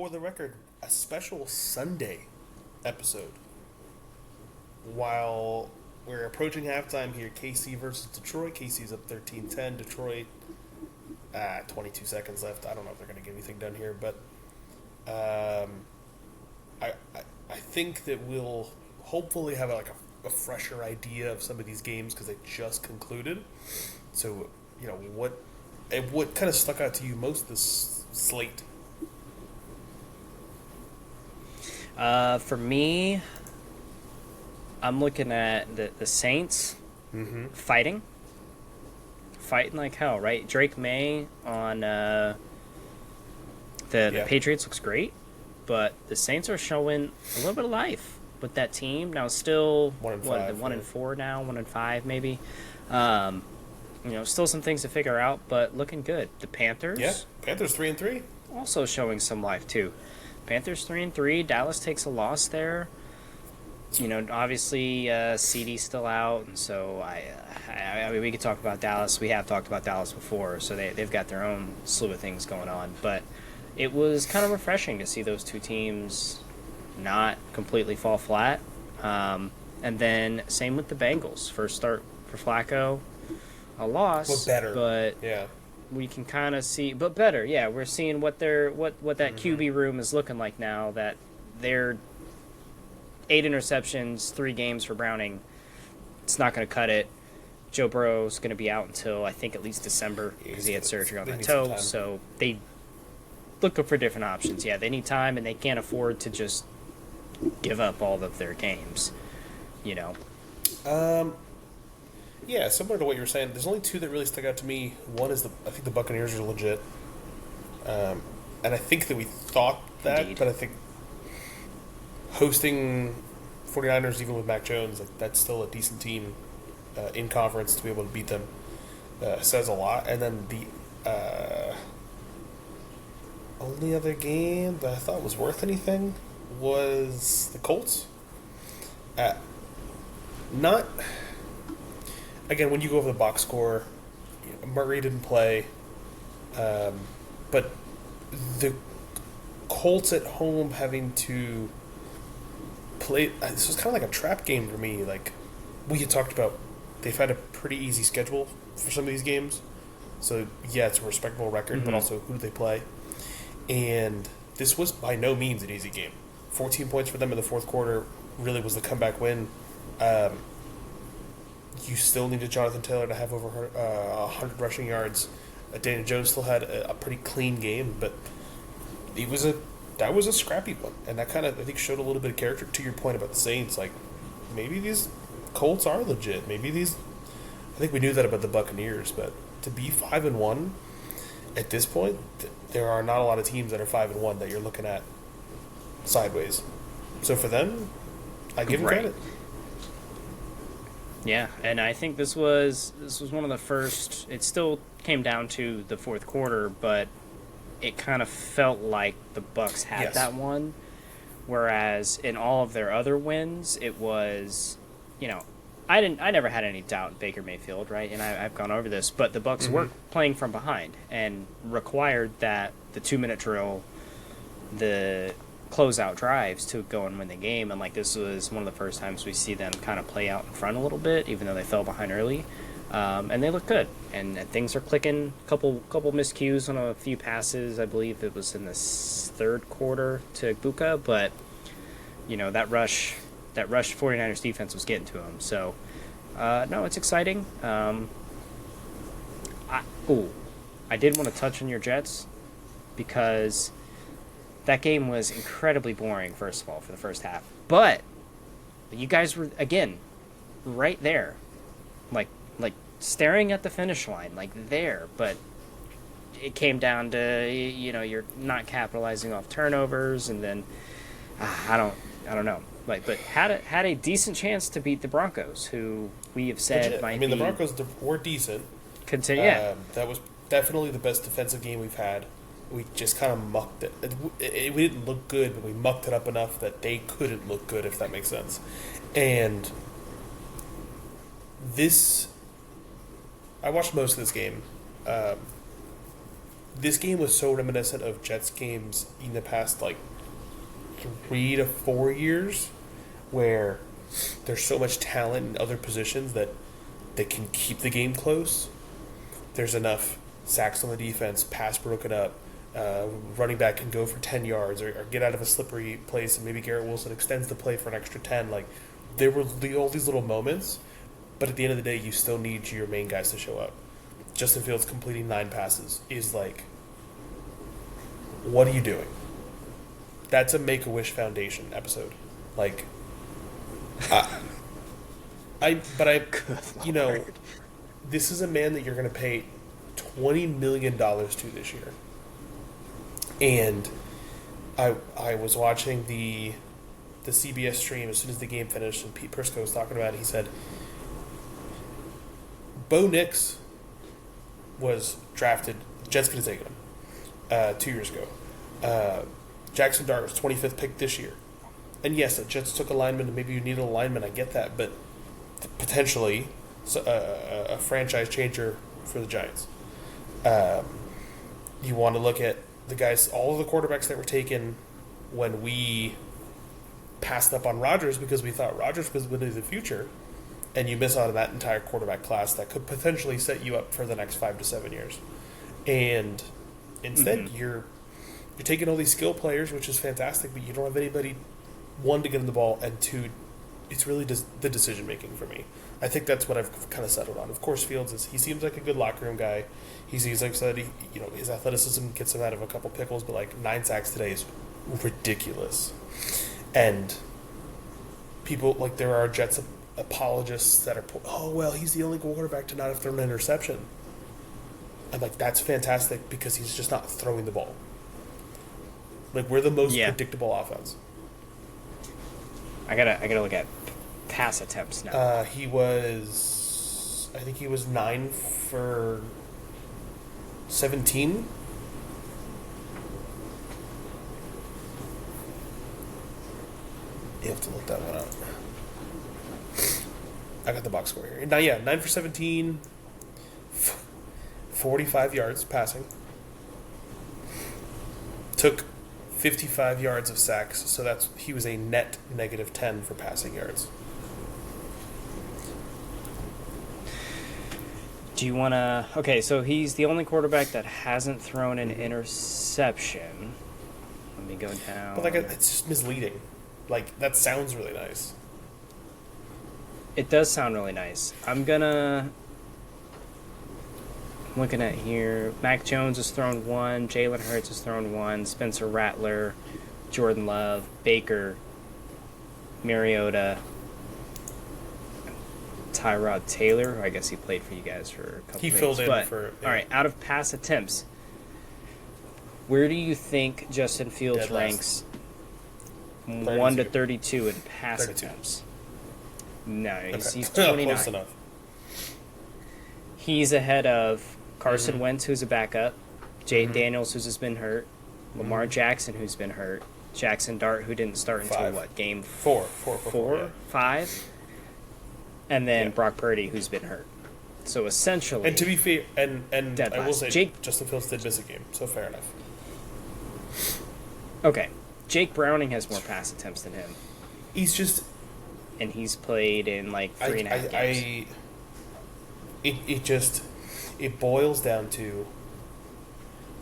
for the record, a special Sunday episode. While we're approaching halftime here, KC versus Detroit. KC's up 13-10. Detroit, 22 seconds left. I don't know if they're going to get anything done here, but I think that we'll hopefully have a fresher idea of some of these games because they just concluded. So, what kind of stuck out to you most this slate? For me, I'm looking at the Saints fighting like hell, right? Drake May on the Patriots looks great, but the Saints are showing a little bit of life with that team. Now still 1-4 now, 1-5 maybe. Still some things to figure out, but looking good. The Panthers, Panthers 3-3, also showing some life too. Panthers 3-3. Dallas takes a loss there. Obviously, CD's still out, and so I mean, we could talk about Dallas. We have talked about Dallas before, so they've got their own slew of things going on. But it was kind of refreshing to see those two teams not completely fall flat. And then same with the Bengals. First start for Flacco, a loss, but better. But yeah, we can kind of see, but better. Yeah, we're seeing what that QB room is looking like now. That they're 8 interceptions, 3 games for Browning. It's not going to cut it. Joe Burrow's going to be out until I think at least December because he had surgery on that toe. So they look for different options. Yeah, they need time and they can't afford to just give up all of their games. Yeah, similar to what you were saying. There's only 2 that really stuck out to me. One is I think the Buccaneers are legit, and I think that we thought that, Indeed. But I think hosting 49ers, even with Mac Jones, that's still a decent team in conference to be able to beat them. Says a lot. And then the only other game that I thought was worth anything was the Colts. Not again when you go over the box score, Murray didn't play, but the Colts at home having to play. This was kind of like a trap game for me. Like we had talked about, they've had a pretty easy schedule for some of these games. So yeah, it's a respectable record, but also who do they play? And this was by no means an easy game. 14 points for them in the fourth quarter really was the comeback win. You still needed Jonathan Taylor to have over 100 rushing yards. Daniel Jones still had a pretty clean game, but that was a scrappy one, and that kind of, I think, showed a little bit of character. To your point about the Saints, like maybe these Colts are legit. I think we knew that about the Buccaneers, but to be 5-1 at this point, there are not a lot of teams that are 5-1 that you're looking at sideways. So for them, I give them credit. Yeah, and I think this was one of the first. It still came down to the fourth quarter, but it kind of felt like the Bucs had that one. Whereas in all of their other wins, it was, I never had any doubt in Baker Mayfield, right? And I've gone over this, but the Bucs were playing from behind and required that the 2-minute drill, the closeout drives to go and win the game. And this was one of the first times we see them kind of play out in front a little bit, even though they fell behind early. And they look good, and things are clicking. Couple miscues on a few passes. I believe it was in the third quarter to Buka, but that rush 49ers defense was getting to him. So no, it's exciting. I did want to touch on your Jets because that game was incredibly boring. First of all, for the first half, but you guys were again right there, like staring at the finish line, there, but it came down to you're not capitalizing off turnovers, and then I don't know, but had a decent chance to beat the Broncos, who we have said legit. might. I mean, be, the Broncos were decent. Continue, yeah. That was definitely the best defensive game we've had. We just kind of mucked it. We didn't look good, but we mucked it up enough that they couldn't look good, if that makes sense. And I watched most of this game. this game was so reminiscent of Jets games in the past, like, 3 to 4 years, where there's so much talent in other positions that they can keep the game close. There's enough sacks on the defense, pass broken up, running back can go for 10 yards or get out of a slippery place, and maybe Garrett Wilson extends the play for an extra 10. Like, there were all these little moments, but at the end of the day, you still need your main guys to show up. Justin Fields completing 9 passes is like, what are you doing? That's a Make-A-Wish Foundation episode. Like, you know, this is a man that you're going to pay $20 million to this year. And I was watching the CBS stream as soon as the game finished, and Pete Prisco was talking about it. He said, Bo Nix was drafted, Jets could have taken him 2 years ago. Jackson Dart was 25th pick this year. And yes, the Jets took a lineman, and maybe you need a lineman, I get that, but potentially a franchise changer for the Giants. You want to look at the guys, all of the quarterbacks that were taken when we passed up on Rodgers because we thought Rodgers was winning the future, and you miss out on that entire quarterback class that could potentially set you up for the next 5 to 7 years. And instead, you're taking all these skill players, which is fantastic, but you don't have anybody, one, to get in the ball, and two, it's really just the decision making for me. I think that's what I've kind of settled on. Of course, Fields he seems like a good locker room guy. He seems like that his athleticism gets him out of a couple pickles, but like 9 sacks today is ridiculous. And people, like, there are Jets apologists that are, oh well, he's the only quarterback to not have thrown an interception. I'm like, that's fantastic because he's just not throwing the ball. Like, we're the most predictable offense. I gotta look at pass attempts now. I think he was 9 for 17. You have to look that one up. I got the box score here. 9 for 17, 45 yards passing. Took 55 yards of sacks, so he was a net negative 10 for passing yards. Do you want to... Okay, so he's the only quarterback that hasn't thrown an interception. Let me go down. But, like, it's just misleading. Like, that sounds really nice. It does sound really nice. I'm looking at here. Mac Jones has thrown 1. Jalen Hurts has thrown 1. Spencer Rattler, Jordan Love, Baker, Mariota, Tyrod Taylor, who I guess he played for you guys for a couple He games. filled in for... Yeah. All right, out of pass attempts, where do you think Justin Fields ranks 1 to 32 in pass 32. attempts? No, he's Okay. 29. Close enough. He's ahead of Carson Wentz, who's a backup, Jay Daniels, who's just been hurt, Lamar Jackson, who's been hurt, Jackson Dart, who didn't start until 5. Game 4, 5, and then Brock Purdy, who's been hurt. So essentially, and to be fair, and dead I will last. say, Justin Fields did miss a game, so fair enough. Okay, Jake Browning has more pass attempts than him, He's just... and he's played in like 3.5 games. It boils down to,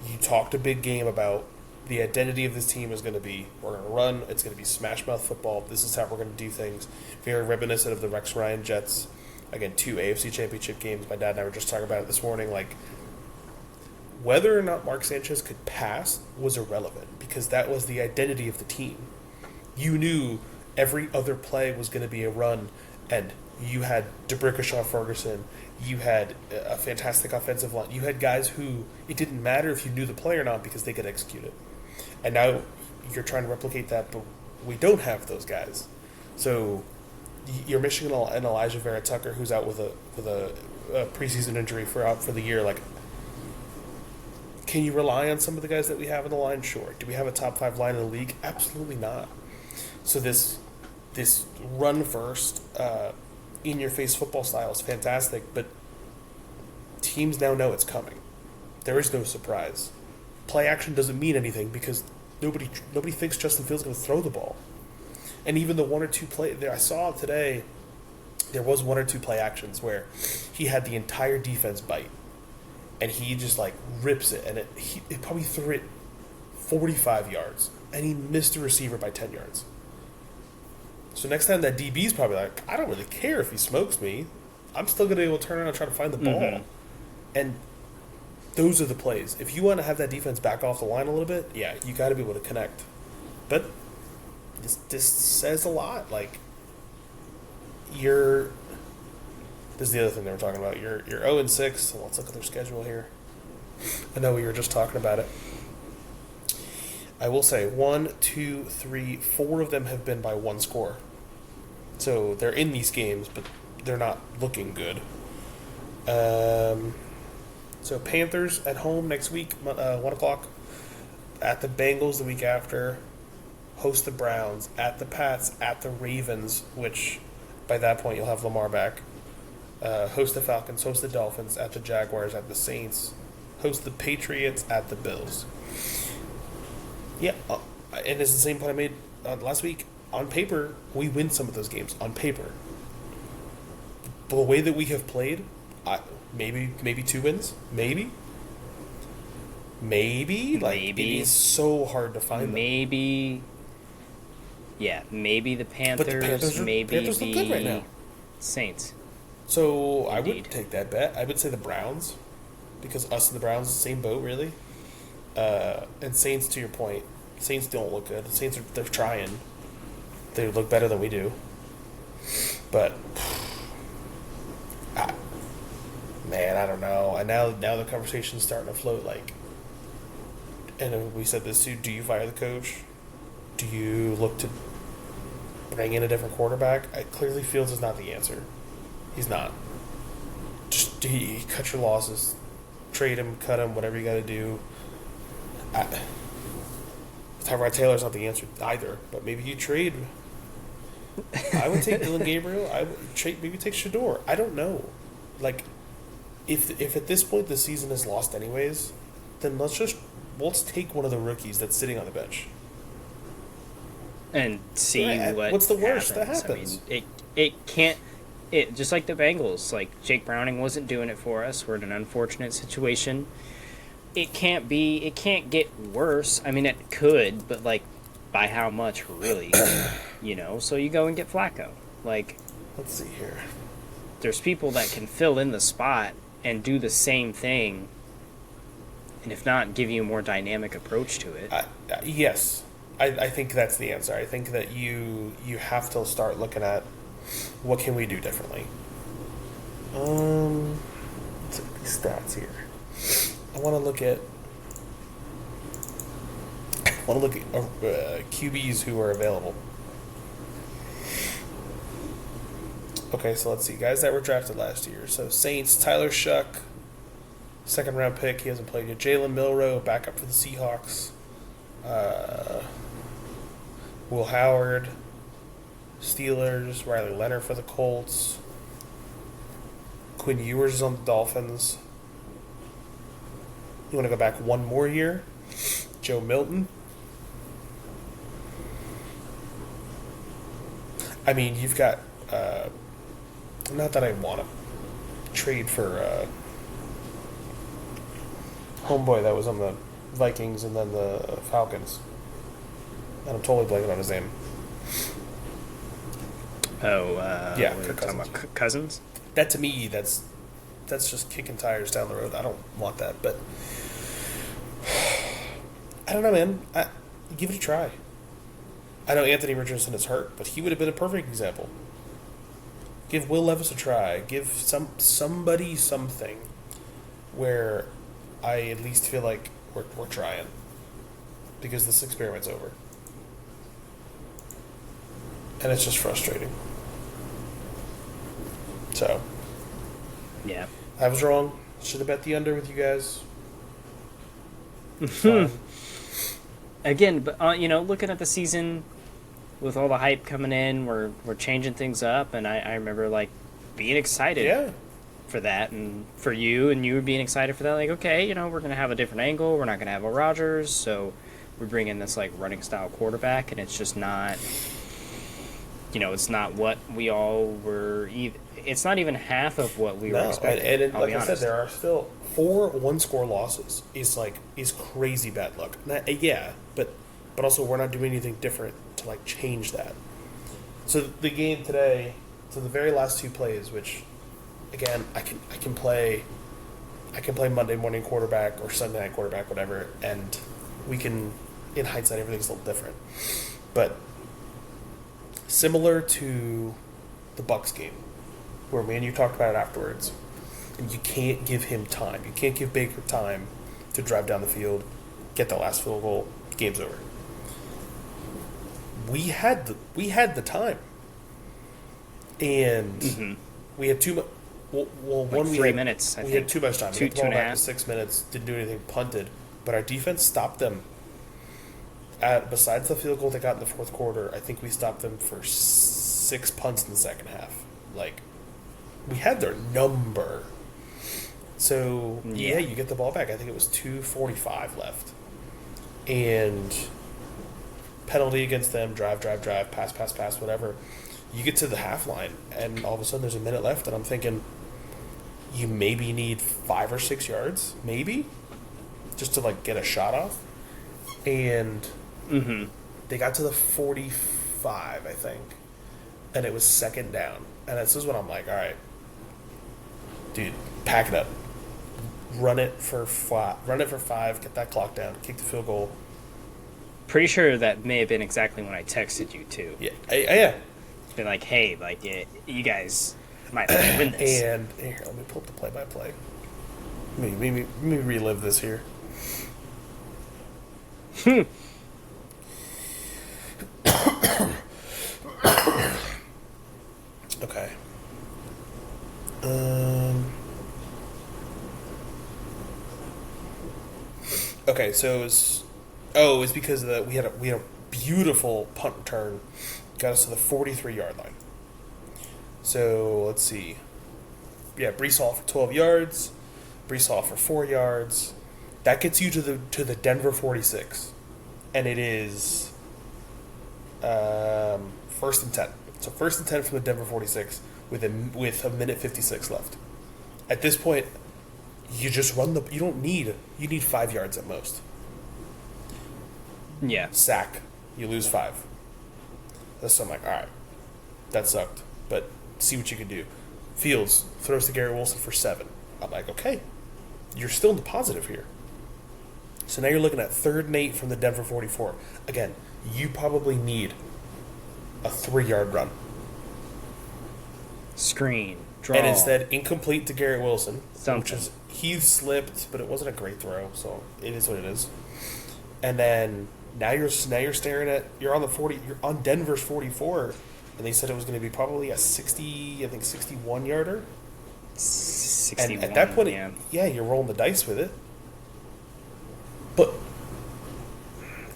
you talked a big game about the identity of this team is going to be, we're going to run, it's going to be smash mouth football, this is how we're going to do things. Very reminiscent of the Rex Ryan Jets. Again, 2 AFC Championship games. My dad and I were just talking about it this morning. Like, whether or not Mark Sanchez could pass was irrelevant because that was the identity of the team. You knew every other play was going to be a run, and you had DeBrickashaw Ferguson, you had a fantastic offensive line, you had guys who it didn't matter if you knew the play or not because they could execute it. And now you're trying to replicate that, but we don't have those guys. So you're missing an Elijah Vera Tucker who's out with a preseason injury for the year. Like, can you rely on some of the guys that we have in the line? Sure. Do we have a top 5 line in the league? Absolutely not. So this run first, in your face football style is fantastic, but teams now know it's coming. There is no surprise. play action doesn't mean anything because nobody thinks Justin Fields is going to throw the ball. And even the one or two play there, I saw today, there was one or two play actions where he had the entire defense bite, and he just like rips it, and it probably threw it 45 yards, and he missed the receiver by 10 yards. So next time that DB's probably like, I don't really care if he smokes me, I'm still going to be able to turn around and try to find the ball. Mm-hmm. And those are the plays. If you want to have that defense back off the line a little bit, yeah, you got to be able to connect. But this says a lot. Like, this is the other thing they were talking about. You're 0-6. So let's look at their schedule here. I know we were just talking about it. I will say 1, 2, 3, 4 of them have been by one score. So they're in these games, but they're not looking good. So Panthers at home next week, 1 o'clock. At the Bengals the week after. Host the Browns. At the Pats. At the Ravens, which by that point you'll have Lamar back. Host the Falcons. Host the Dolphins. At the Jaguars. At the Saints. Host the Patriots. At the Bills. Yeah, and it's the same point I made last week. On paper, we win some of those games. On paper. But the way that we have played, maybe 2 wins. Maybe. Like, it is so hard to find maybe them. Yeah, maybe the Panthers, But the Panthers look good right now. Saints. So Indeed. I would take that bet. I would say the Browns, because us and the Browns, same boat, really. And Saints, to your point, Saints don't look good. The Saints they're trying. They look better than we do. But man, I don't know. And now the conversation's starting to float. Like, and we said this too. Do you fire the coach? Do you look to bring in a different quarterback? Clearly, Fields is not the answer. He's not. Just cut your losses, trade him, cut him, whatever you got to do. Tyrod Taylor's not the answer either, but maybe you trade. I would take Dylan Gabriel. I would maybe take Shador. I don't know. Like, if at this point the season is lost anyways, then let's take one of the rookies that's sitting on the bench and see what's the worst that happens. I mean, it can't. It just like the Bengals. Like, Jake Browning wasn't doing it for us. We're in an unfortunate situation. It can't get worse. I mean, it could, but, like, by how much, really? So you go and get Flacco. Like, let's see here. There's people that can fill in the spot and do the same thing, and if not, give you a more dynamic approach to it. Yes. I think that's the answer. I think that you have to start looking at what can we do differently. Let's look at these stats here. I want to look at QBs who are available. Okay, so let's see. Guys that were drafted last year. So Saints, Tyler Shuck, 2nd round pick. He hasn't played yet. Jalen Milroe, backup for the Seahawks. Will Howard, Steelers. Riley Leonard for the Colts. Quinn Ewers is on the Dolphins. You want to go back one more year? Joe Milton. I mean, you've got... not that I want to trade for homeboy that was on the Vikings and then the Falcons. And I'm totally blanking on his name. Yeah, Kirk Cousins. Cousins? That, to me, that's just kicking tires down the road. I don't want that, but... I don't know, man. Give it a try. I know Anthony Richardson is hurt, but he would have been a perfect example. Give Will Levis a try. Give somebody something where I at least feel like we're trying, because this experiment's over, and it's just frustrating. So, yeah, I was wrong. Should have bet the under with you guys. Again, but looking at the season with all the hype coming in, we're changing things up, and I remember, like, being excited for that and for you, and you were being excited for that. Like, okay, we're gonna have a different angle. We're not gonna have a Rodgers, so we bring in this like running style quarterback, and it's just not. It's not what we all were. It's not even half of what we were expecting. And like I said, there are still 4 one-score losses. Is crazy bad luck. Yeah, but also we're not doing anything different to like change that. So the game today, so the very last 2 plays, which again I can play Monday morning quarterback or Sunday night quarterback, whatever, and we can, in hindsight, everything's a little different, but similar to the Bucs game, where me and you talked about it afterwards, and you can't give him time. You can't give Baker time to drive down the field, get the last field goal, game's over. We had the time, and we had too much. Well, like one 3 minutes. We had too much time. Two and a half. 6 minutes. Didn't do anything. Punted, but our defense stopped them. Besides the field goal they got in the fourth quarter, I think we stopped them for 6 punts in the second half. Like, we had their number. So yeah, you get the ball back. I think it was 2:45 left, and penalty against them, drive, pass, whatever. You get to the half line, and all of a sudden there's a minute left, and I'm thinking, you maybe need 5 or 6 yards, maybe, just to like get a shot off. And they got to the 45, I think, and it was second down. And this is when I'm like, all right, dude, pack it up, run it for 5, get that clock down, kick the field goal. Pretty sure that may have been exactly when I texted you too. Yeah. Been like, hey, like you guys might win this. And here, let me pull up the play-by-play. Let me relive this here. Okay. Okay, so it's because we had a beautiful punt return, got us to the 43-yard line. So let's see. Yeah, Breece Hall for 12 yards, Breece Hall for 4 yards. That gets you to the Denver 46, and it is first and 10. So first and 10 from the Denver 46 with a minute 56 left. At this point, you just run you need 5 yards at most. Yeah. Sack, you lose 5. So I'm like, all right, that sucked, but see what you can do. Fields throws to Garrett Wilson for 7. I'm like, okay, you're still in the positive here. So now you're looking at 3rd and 8 from the Denver 44. Again, you probably need a 3-yard run. Screen, draw. And instead, incomplete to Garrett Wilson. Something. He slipped, but it wasn't a great throw, so it is what it is. And then now you're staring at, you're on Denver's 44, and they said it was going to be probably a 61 yarder. 61. And at that point, you're rolling the dice with it.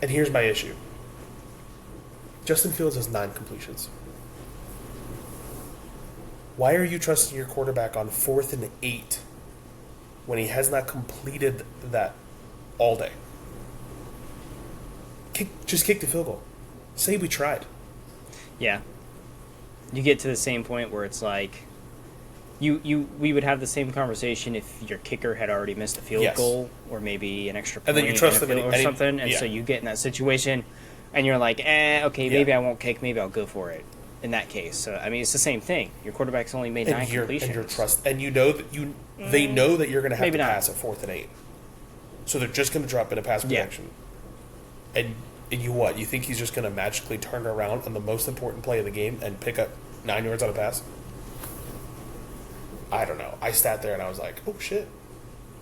And here's my issue. Justin Fields has 9 completions. Why are you trusting your quarterback on 4th and 8 when he has not completed that all day? Just kick the field goal. Say we tried. Yeah. You get to the same point where it's like we would have the same conversation if your kicker had already missed a field goal or maybe an extra point, and then you trust them or something, and so you get in that situation and you're like, okay, maybe I won't kick, maybe I'll go for it. In that case, so I mean, it's the same thing. Your quarterback's only made 9 completions, and you know that they know that you're going to have to pass at 4th and 8, so they're just going to drop in a pass protection. And you think he's just going to magically turn around on the most important play of the game and pick up 9 yards on a pass? I don't know. I sat there and I was like, oh shit,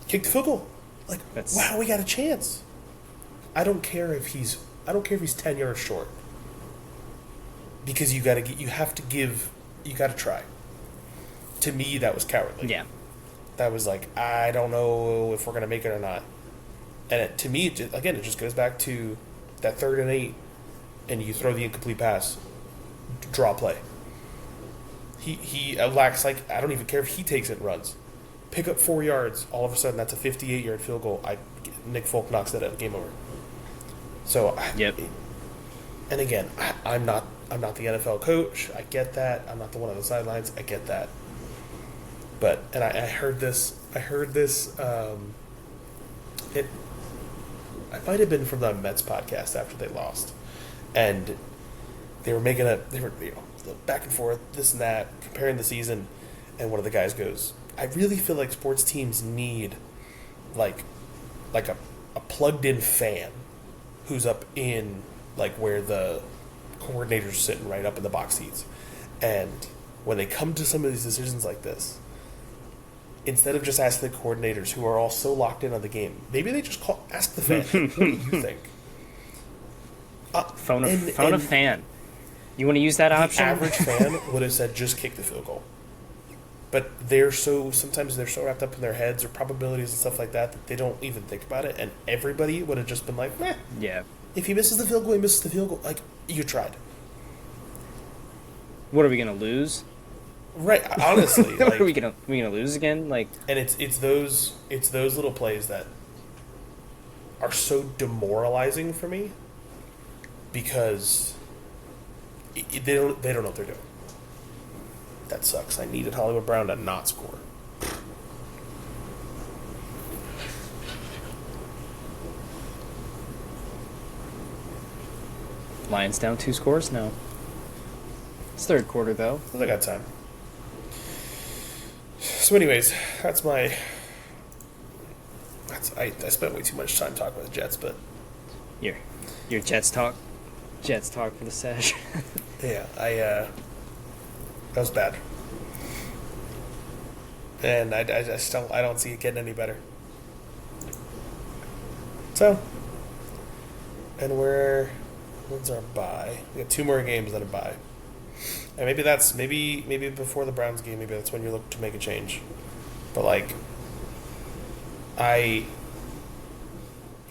kick the field goal. Like, wow, we got a chance. I don't care if he's 10 yards short. Because you got to try. To me, that was cowardly. Yeah. That was like, I don't know if we're going to make it or not. And to me, it just goes back to that 3rd and 8, and you throw the incomplete pass, draw play. He lacks, like, I don't even care if he takes it and runs. pick up 4 yards. All of a sudden, that's a 58-yard field goal. Nick Folk knocks that out. Game over. So, yep. And again, I'm not the NFL coach. I get that. I'm not the one on the sidelines. I get that. But I heard this. It might have been from the Mets podcast after they lost, and they were back and forth, this and that, comparing the season, and one of the guys goes, "I really feel like sports teams need like a plugged in fan who's up in like where the coordinator's sitting right up in the box seats, and when they come to some of these decisions like this, instead of just asking the coordinators who are all so locked in on the game, maybe they just ask the fan, what do you think?" Phone a fan. You want to use that option? The average fan would have said, just kick the field goal. But sometimes they're so wrapped up in their heads or probabilities and stuff like that they don't even think about it. And everybody would have just been like, meh. Yeah. If he misses the field goal, he misses the field goal. Like, you tried. What are we going to lose? Right. Honestly. Like, are we gonna lose again? Like, and it's those little plays that are so demoralizing for me because they don't know what they're doing. That sucks. I needed Hollywood Brown to not score. Lions down 2 scores? No. It's third quarter, though. I got time. So anyways, that's my... I spent way too much time talking about the Jets, but... Your Jets talk? Jets talk for the sesh. Yeah, that was bad. And I don't see it getting any better. So, and when's our bye? We got 2 more games that are bye. And maybe before the Browns game, maybe that's when you look to make a change. But like, I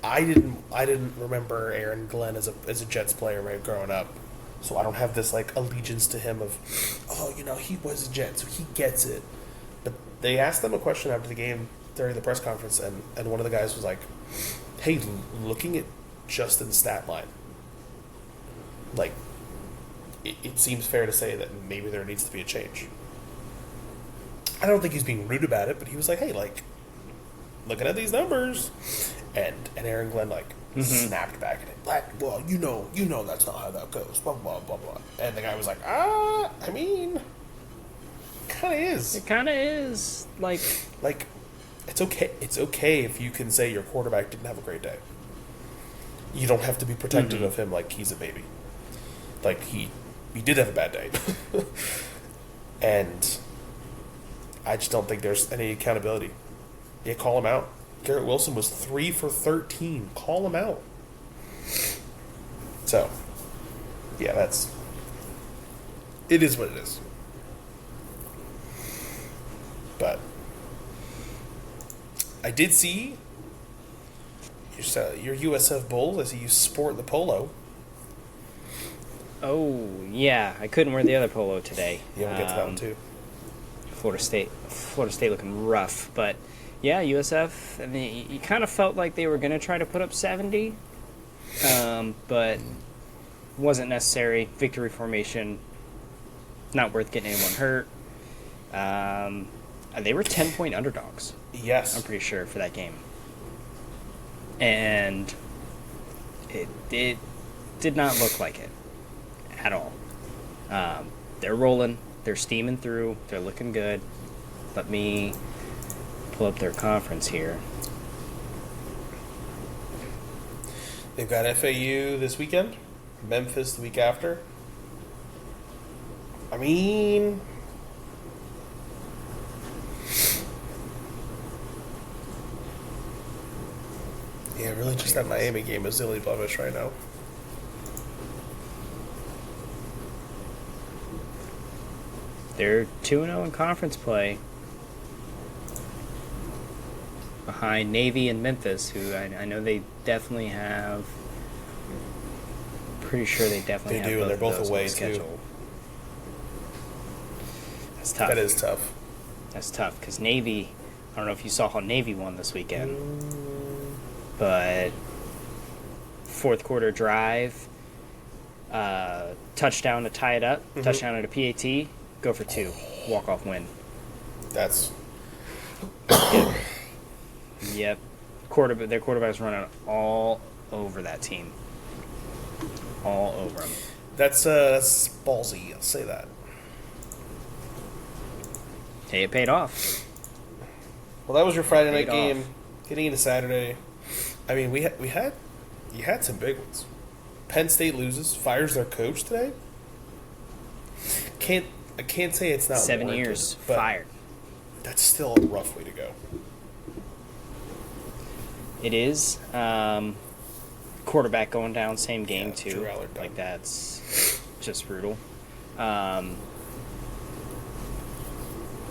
didn't remember Aaron Glenn as a Jets player right growing up, so I don't have this like allegiance to him of, oh, he was a Jet, so he gets it. But they asked them a question after the game during the press conference, and one of the guys was like, "Hey, looking at Justin's stat line, like, it seems fair to say that maybe there needs to be a change." I don't think he's being rude about it, but he was like, "Hey, like, looking at these numbers," and Aaron Glenn like snapped back at it. Well, you know that's not how that goes. Blah blah blah blah. And the guy was like, I mean, kind of is. It kind of is. Like, it's okay. It's okay if you can say your quarterback didn't have a great day. You don't have to be protective of him like he's a baby. Like he did have a bad day, and I just don't think there's any accountability. Yeah, call him out. Garrett Wilson was 3 for 13. Call him out. So, yeah, it is what it is. But I did see your USF Bulls. I see you sport the polo. Oh, yeah. I couldn't wear the other polo today. Yeah, we'll get to that one too. Florida State looking rough, but yeah, USF. I mean, you kind of felt like they were going to try to put up 70, but wasn't necessary. Victory formation, not worth getting anyone hurt. They were 10-point underdogs. Yes, I'm pretty sure for that game, and it did not look like it at all. They're rolling. They're steaming through. They're looking good. Let me pull up their conference here. They've got FAU this weekend, Memphis the week after. I mean, yeah, really just that Miami game is really blemish right now. They're 2-0 in conference play, behind Navy and Memphis, who I know they definitely have. Pretty sure they definitely have. They do, both and they're both of those away on schedule. too. That's tough. That is tough. That's tough because Navy I don't know if you saw how Navy won this weekend, but fourth quarter drive, touchdown to tie it up, touchdown at a PAT, go for 2, walk-off win. That's... Yep. Their quarterback's running all over that team. All over them. That's ballsy, I'll say that. Hey, it paid off. Well, that was your Friday night Paid game. off. Getting into Saturday, I mean, you had some big ones. Penn State loses, fires their coach today. I can't say it's not 7 warranted, years but fired. That's still a rough way to go. It is. Quarterback going down, same game Yeah, too. Drew Allard done. Like that's just brutal.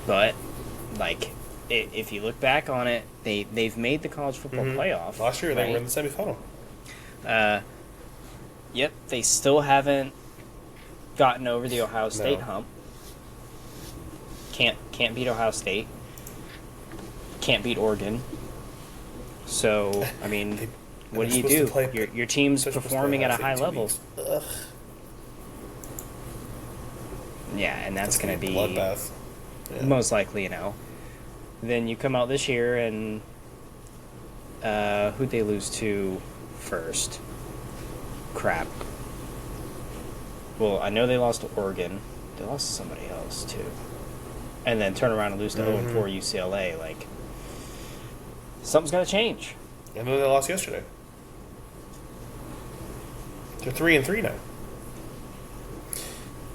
But like, if you look back on it, they've made the college football playoff. Last year right? they were in the semifinal. Yep, they still haven't gotten over the Ohio State hump. Can't beat Ohio State. Can't beat Oregon. So I mean, what do you do? Your team's performing at a high level. Yeah, and that's going to be bloodbath. Yeah. Most likely, Then you come out this year and who'd they lose to first? Crap. Well, I know they lost to Oregon. They lost to somebody else too. And then turn around and lose to 0-4 UCLA. Like, something's got to change. And then they lost yesterday. They're 3-3 now.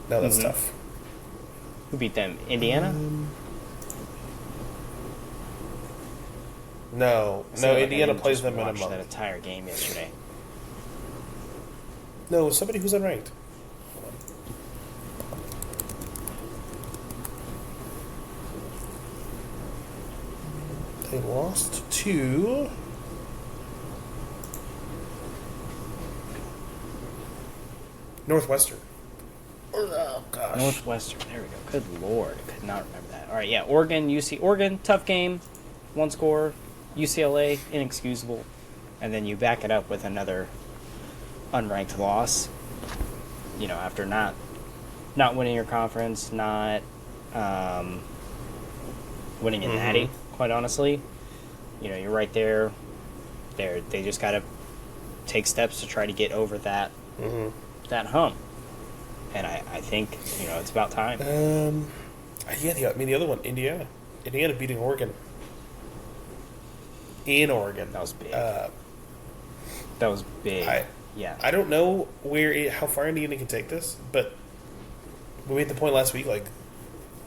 No, that's tough. Who beat them? Indiana? No, Indiana plays them in a month. That entire game yesterday. No, somebody who's unranked. They lost to... Northwestern. Oh, gosh. Northwestern. There we go. Good Lord. Could not remember that. All right, yeah. Oregon, tough game. 1 score. UCLA, inexcusable. And then you back it up with another unranked loss. After not winning your conference, not winning a natty, quite honestly. You're right there. They just got to take steps to try to get over that hump. And I think, it's about time. The other one, Indiana. Indiana beating Oregon. In Oregon. That was big. That was big. I don't know how far Indiana can take this, but we made the point last week, like,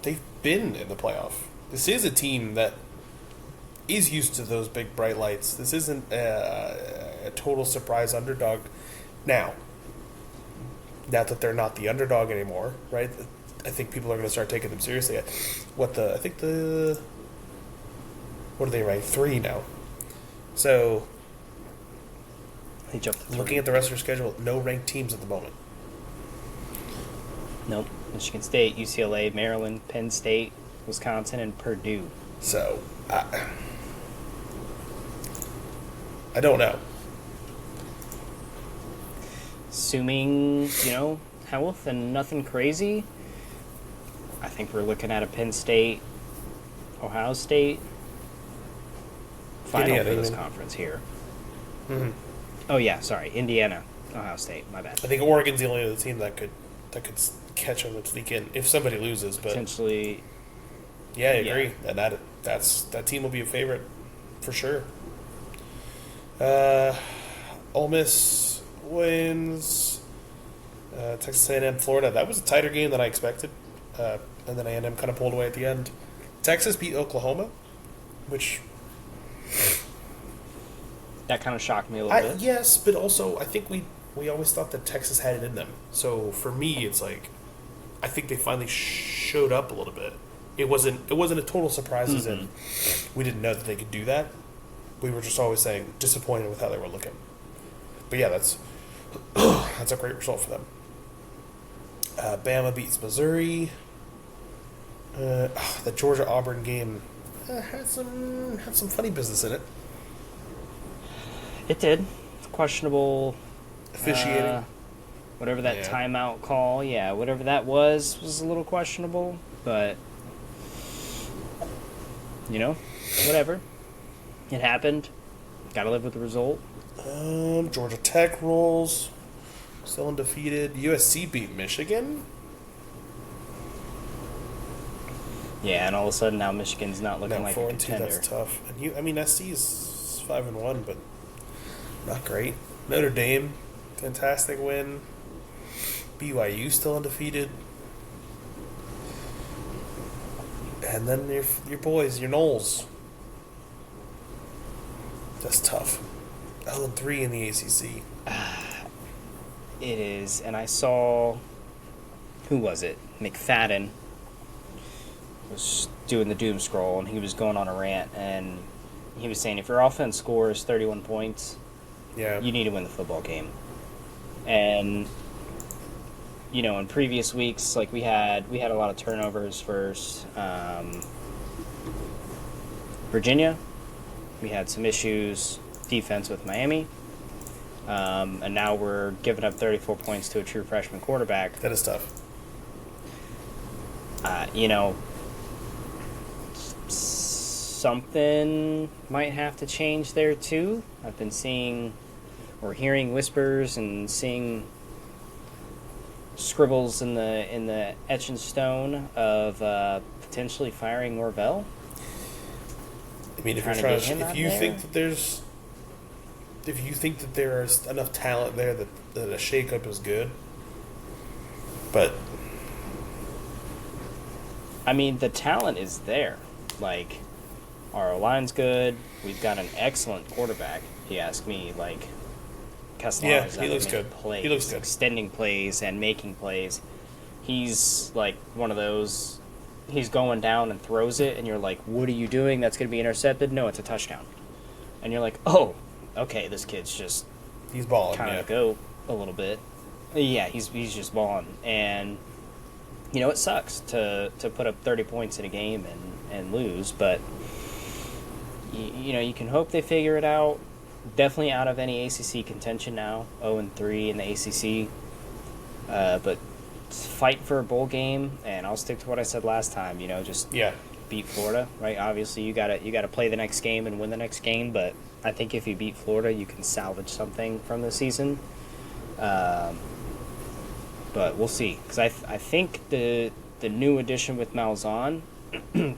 they've been in the playoff. This is a team that is used to those big bright lights. This isn't a total surprise underdog. Now that they're not the underdog anymore, right? I think people are going to start taking them seriously. What are they ranked? 3 now. So, they jumped to 3. Looking at the rest of their schedule, no ranked teams at the moment. Nope. Michigan State, UCLA, Maryland, Penn State, Wisconsin, and Purdue. So, I don't know. Assuming, health and nothing crazy, I think we're looking at a Penn State, Ohio State final for this conference here. Mm-hmm. Oh yeah, sorry, Indiana, Ohio State. My bad. I think Oregon's the only other team that could catch them and sneak in if somebody loses. But potentially, yeah, I agree, and that team will be a favorite for sure. Ole Miss wins. Texas A&M, Florida. That was a tighter game than I expected, and then A&M kind of pulled away at the end. Texas beat Oklahoma, which that kind of shocked me a little bit. Yes, but also I think we always thought that Texas had it in them. So for me, it's like I think they finally showed up a little bit. It wasn't a total surprise, as in we didn't know that they could do that. We were just always saying disappointed with how they were looking. But yeah, that's a great result for them. Bama beats Missouri. The Georgia-Auburn game, had some funny business in it. It did. Questionable Officiating. whatever that Yeah. timeout call, whatever that was a little questionable, but whatever. It happened. Got to live with the result. Georgia Tech rolls. Still undefeated. USC beat Michigan. Yeah, and all of a sudden now Michigan's not looking No, like a 4-2. contender. That's tough. And SC is 5-1, but not great. Notre Dame, fantastic win. BYU still undefeated. And then your boys, your Knowles. That's tough. 0-3 in the ACC. It is, and I saw, who was it? McFadden was doing the doom scroll, and he was going on a rant, and he was saying if your offense scores 31 points, Yeah. you need to win the football game. And in previous weeks, like we had a lot of turnovers versus Virginia. We had some issues defense with Miami. And now we're giving up 34 points to a true freshman quarterback. That is tough. Something might have to change there too. I've been seeing or hearing whispers and seeing scribbles in the etch and stone of potentially firing Norvell. I mean, if Trying you're to trying get him out if you there? think that there's enough talent there that a shakeup is good, but I mean, the talent is there. Like, our line's good. We've got an excellent quarterback. If you ask me, like, Castellanos Yeah, he looks good. Plays, He looks good. extending plays and making plays. He's like one of those. He's going down and throws it, and you're like, "What are you doing? That's going to be intercepted." No, it's a touchdown. And you're like, "Oh, okay, this kid's just he's balling. kind Yeah. of go a little bit." Yeah, he's just balling, and it sucks to put up 30 points in a game and lose, but you can hope they figure it out. Definitely out of any ACC contention now, 0-3 in the ACC, but fight for a bowl game, and I'll stick to what I said last time. Just Yeah. beat Florida, right? Obviously, you gotta play the next game and win the next game, but I think if you beat Florida, you can salvage something from the season. But we'll see, because I think the new addition with Malzahn,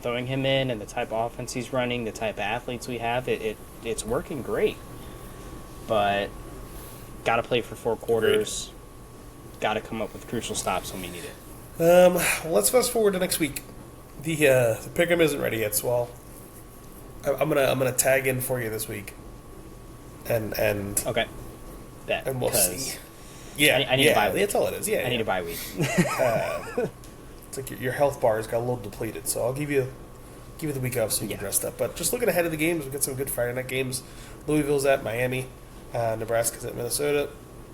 throwing him in and the type of offense he's running, the type of athletes we have, it's working great. But got to play for 4 quarters. Got to come up with crucial stops when we need it. Let's fast forward to next week. The pick'em isn't ready yet, so I'm gonna tag in for you this week, and Okay. Bet, and we'll 'cause see. Yeah, I need a bye week. That's all it is. Yeah, I need a bye week. It's like your health bar has got a little depleted, so I'll give you the week off so you can rest up. But just looking ahead of the games, we've got some good Friday night games. Louisville's at Miami, Nebraska's at Minnesota.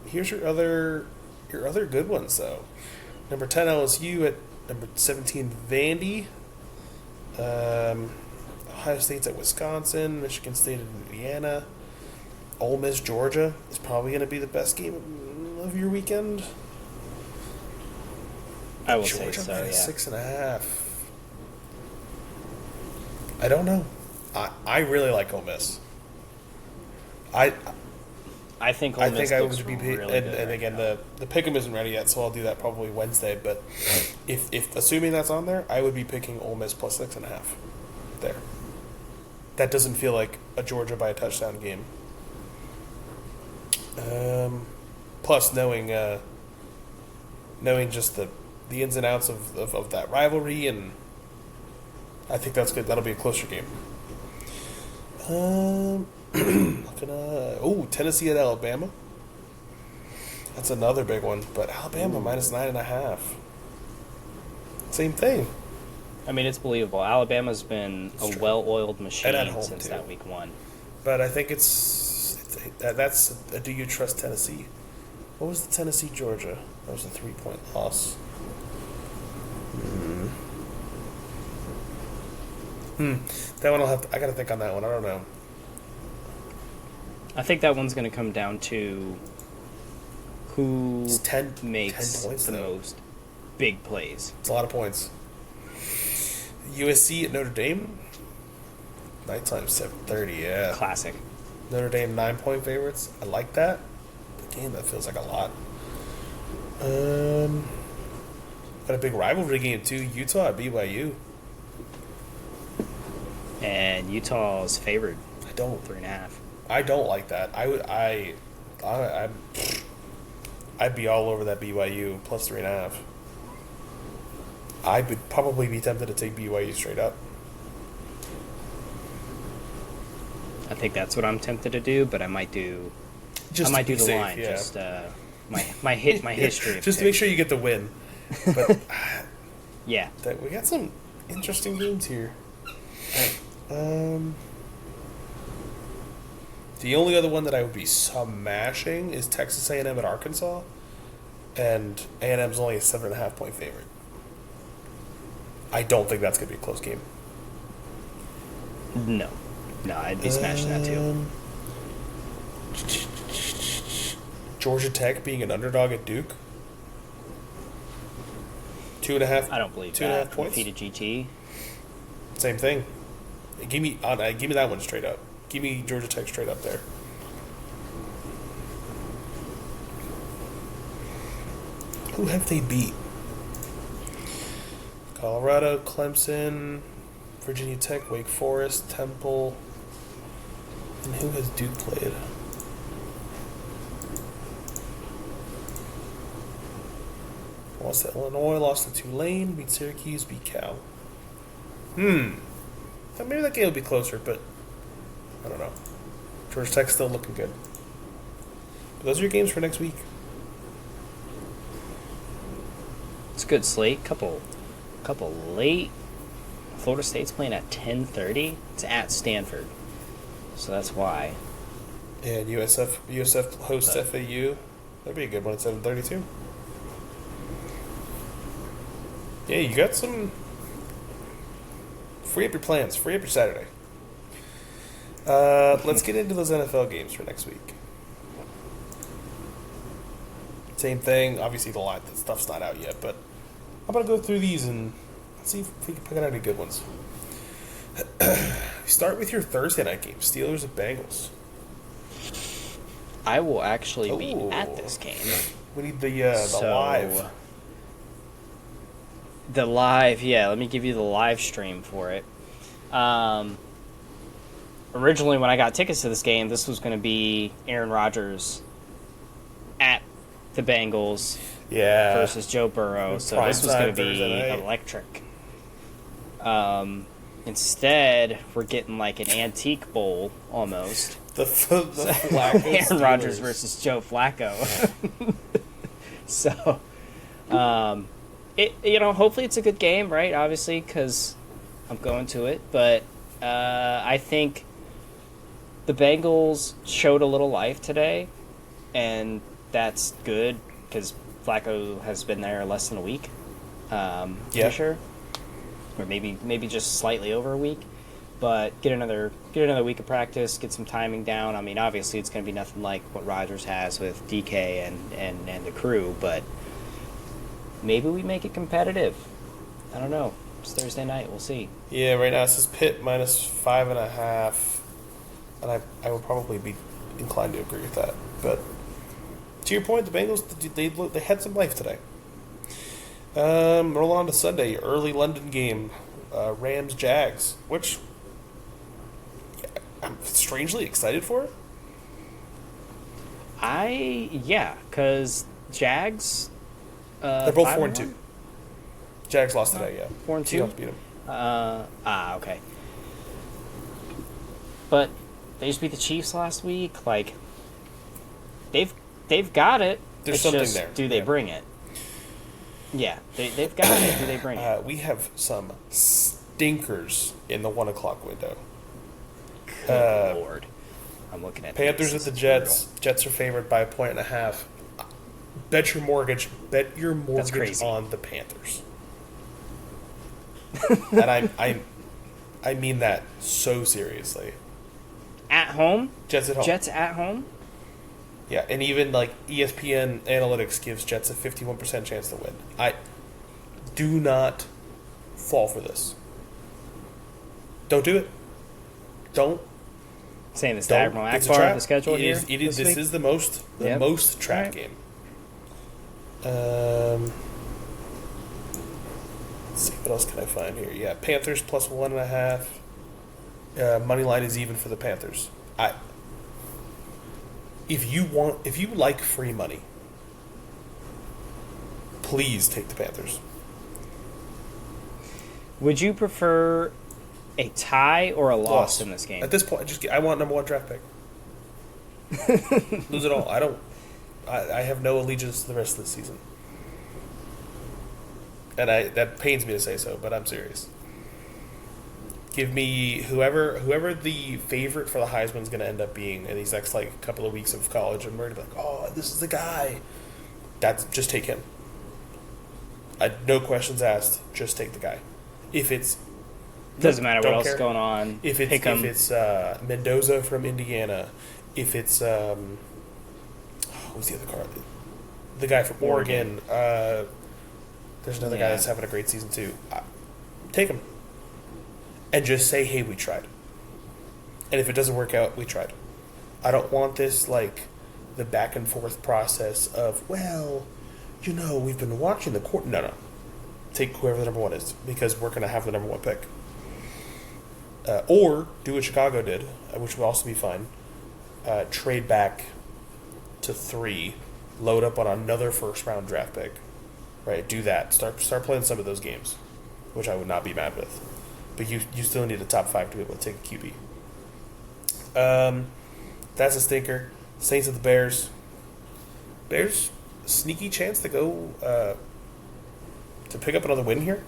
Here's your other good ones though. Number 10 LSU at number 17 Vandy. Ohio State's at Wisconsin. Michigan State at Indiana. Ole Miss Georgia is probably going to be the best game of your weekend. I will Georgia say so, minus yeah. 6.5. I don't know. I really like Ole Miss. I think Ole Miss I looks would be really and, good and right again now. the pick'em isn't ready yet, so I'll do that probably Wednesday. But if assuming that's on there, I would be picking Ole Miss plus 6.5. There. That doesn't feel like a Georgia by a touchdown game. Plus knowing just the ins and outs of that rivalry, and I think that's good. That'll be a closer game. Tennessee at Alabama. That's another big one, but Alabama minus 9.5. Same thing. I mean, it's believable. Alabama's been It's a true. well-oiled machine And at home, since too. that week 1. But I think that's a do you trust Tennessee? What was the Tennessee Georgia? That was a 3-point loss. That one I gotta think on that one. I don't know. I think that one's going to come down to who It's 10 makes 10 points, the though. most big plays. It's a lot of points. USC at Notre Dame. Nighttime 7:30. Yeah. Classic. Notre Dame 9-point favorites. I like that. But damn, that feels like a lot. Got a big rivalry game too. Utah at BYU. And Utah's favored I don't. 3.5. I don't like that. I'd be all over that BYU plus 3.5. I would probably be tempted to take BYU straight up. I think that's what I'm tempted to do, but I might do. Just I might to be do the safe, line. yeah. Just my history. Of Just to make picks. sure you get the win. But Yeah. we got some interesting games here. The only other one that I would be smashing is Texas A&M at Arkansas, and A&M's only a 7.5-point favorite. I don't think that's gonna be a close game. No, I'd be smashing that too. Georgia Tech being an underdog at Duke. 2.5. I don't believe 2.5 that. points. Defeated GT. Same thing. Give me that one straight up. Give me Georgia Tech straight up there. Who have they beat? Colorado, Clemson, Virginia Tech, Wake Forest, Temple. And who has Duke played? Lost to Illinois, lost to Tulane, beat Syracuse, beat Cal. Maybe that game will be closer, but I don't know. Georgia Tech's still looking good. But those are your games for next week. It's a good slate. Couple late. Florida State's playing at 10:30. It's at Stanford, so that's why. And USF hosts FAU. That'd be a good one at 7:32. Yeah, you got some. Free up your plans. Free up your Saturday. Let's get into those NFL games for next week. Same thing. Obviously, the stuff's not out yet, but I'm gonna go through these and see if we can pick out any good ones. Start with your Thursday night game: Steelers and Bengals. I will actually be Ooh. at this game. We need the live. The live, yeah. Let me give you the live stream for it. Originally, when I got tickets to this game, this was going to be Aaron Rodgers at the Bengals versus Joe Burrow. So this was going to be electric. Instead, we're getting like an antique bowl almost. The Flacco Aaron Rodgers Steelers. versus Joe Flacco. So, hopefully it's a good game, right? Obviously, because I'm going to it. But I think the Bengals showed a little life today, and that's good because Flacco has been there less than a week. For sure, or maybe just slightly over a week. But get another week of practice, get some timing down. I mean, obviously it's going to be nothing like what Rodgers has with DK and the crew, but maybe we make it competitive. I don't know. It's Thursday night. We'll see. Yeah, right now it says Pitt minus 5.5, and I would probably be inclined to agree with that. But to your point, the Bengals they had some life today. Roll on to Sunday, early London game, Rams Jags, which I'm strangely excited for. Because Jags. They're both 4-2. Jags lost today, yeah. 4-2. Seahawks beat them. Okay. But they just beat the Chiefs last week. Like, they've got it. There's It's something just, there. Do they Yeah. bring it? Yeah, they've got it. Do they bring it? We have some stinkers in the 1 o'clock window. Good Lord. I'm looking at Panthers this. at the Jets. Jets are favored by 1.5. Bet your mortgage crazy. on the Panthers. And I I mean that so seriously. At home? Jets at home. Jets at home? Yeah, and even like ESPN analytics gives Jets a 51% chance to win. I do not fall for this. Don't do it. Don't. Saying the Admiral It's a Akbar trap. of the schedule It here. is. It is. This week? is the most trap Right. game. Let's see, what else can I find here? Yeah, Panthers plus 1.5. Money line is even for the Panthers. If you like free money, please take the Panthers. Would you prefer a tie or a loss in this game? At this point, I want number 1 draft pick. Lose it all. I have no allegiance to the rest of the season. And that pains me to say so, but I'm serious. Give me whoever the favorite for the Heisman is going to end up being in these next couple of weeks of college, and we're going to be like, oh, this is the guy. Just take him. No questions asked. Just take the guy. If it's doesn't matter what else care. is going on. If it's Mendoza from Indiana, if it's who's the other card? The guy from Oregon. There's another guy that's having a great season too. Take him. And just say, hey, we tried. And if it doesn't work out, we tried. I don't want this, the back and forth process of, well, we've been watching the court. No. Take whoever the number 1 is, because we're going to have the number 1 pick. Or do what Chicago did, which would also be fine. Trade back to 3, load up on another first-round draft pick. Right, do that. Start playing some of those games, which I would not be mad with. But you still need a top 5 to be able to take a QB. That's a stinker. Saints at the Bears. Bears, sneaky chance to go to pick up another win here,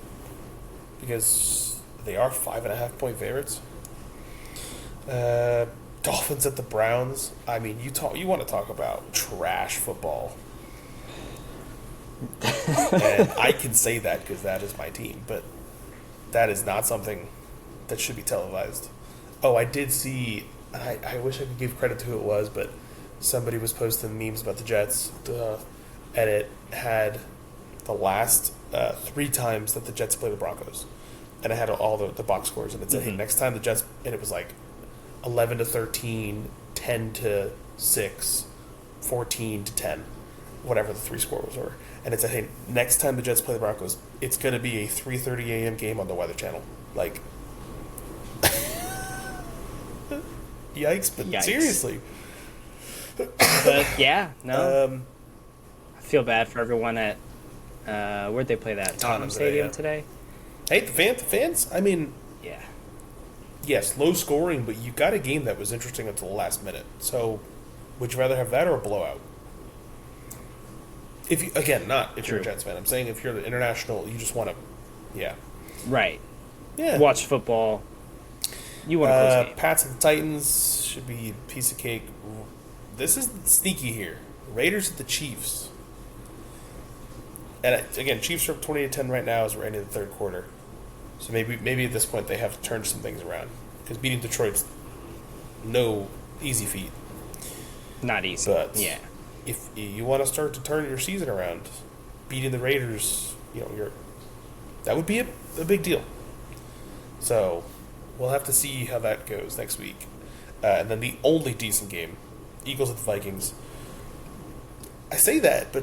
because they are 5.5-point favorites. Dolphins at the Browns. I mean, you want to talk about trash football. And I can say that because that is my team, but that is not something that should be televised. Oh, I did see, I wish I could give credit to who it was, but somebody was posting memes about the Jets, and it had the last 3 times that the Jets play the Broncos, and it had all the box scores, and it said, hey, next time the Jets, and it was 11-13, 10-6, 14-10, whatever the 3 scores were. And it said, hey, next time the Jets play the Broncos, it's going to be a 3:30 a.m. game on the Weather Channel. Yikes, but Yikes. Seriously. But, yeah, no. I feel bad for everyone at, where'd they play that? Tottenham Stadium today? Hey, the fans, I mean, Yeah. yes, low scoring, but you got a game that was interesting until the last minute. So, would you rather have that or a blowout? If you, again, not if you're a Jets fan. I'm saying if you're the international, you just want to, yeah. Right. Yeah. Watch football. You want a close game. Pats and the Titans should be a piece of cake. This is sneaky here. Raiders at the Chiefs. And again, Chiefs are up 20-10 right now as we're ending the third quarter. So maybe at this point they have to turn some things around, because beating Detroit's no easy feat. Not easy. But yeah. if you want to start to turn your season around, beating the Raiders, that would be a big deal. So we'll have to see how that goes next week. And then the only decent game, Eagles at the Vikings. I say that, but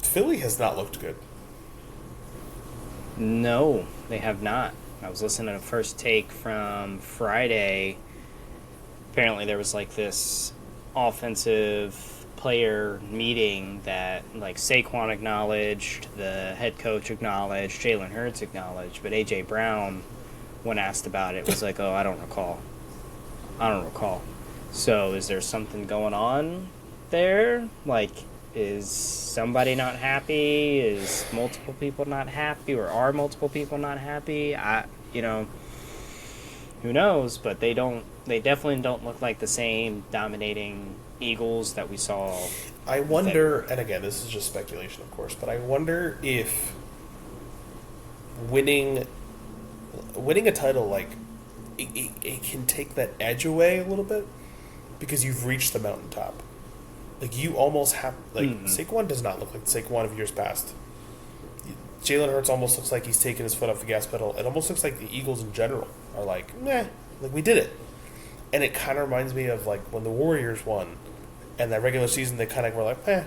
Philly has not looked good. No, they have not. I was listening to First Take from Friday. Apparently there was this offensive player meeting that Saquon acknowledged, the head coach acknowledged, Jalen Hurts acknowledged, but A.J. Brown, when asked about it, was like, oh, I don't recall. So is there something going on there? Is somebody not happy? Is multiple people not happy? Or are multiple people not happy? Who knows? But they definitely don't look like the same dominating Eagles that we saw. I wonder, and again, this is just speculation, of course, but I wonder if winning a title like it can take that edge away a little bit because you've reached the mountaintop. Like, you almost have... Like, Saquon does not look like the Saquon of years past. Jalen Hurts almost looks like he's taken his foot off the gas pedal. It almost looks like the Eagles in general are like, meh, like, we did it. And it kind of reminds me of, like, when the Warriors won, and that regular season, they kind of were like, eh.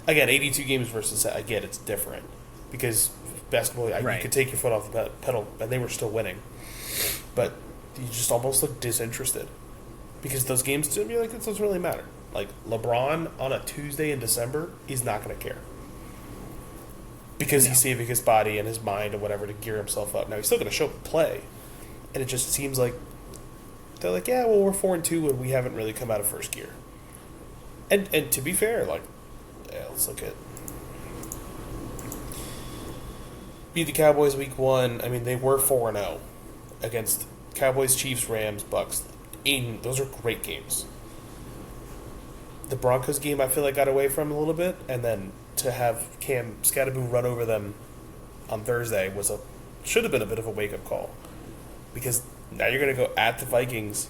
Again, 82 games versus... I get it's different. Because basketball, you could take your foot off the pedal, and they were still winning. But you just almost look disinterested. Because those games, to me, like, it doesn't really matter. Like, LeBron on a Tuesday in December, he's not going to care. Because he's saving his body and his mind and whatever to gear himself up. Now, he's still going to show up and play. And it just seems like they're like, yeah, well, we're 4-2 and we haven't really come out of first gear. And to be fair, like, yeah, let's look at... Beat the Cowboys week 1. I mean, they were 4-0 against Cowboys, Chiefs, Rams, Bucks. Those are great games. The Broncos game, I feel like, got away from a little bit, and then to have Cam Scatterboo run over them on Thursday should have been a bit of a wake-up call. Because now you're going to go at the Vikings.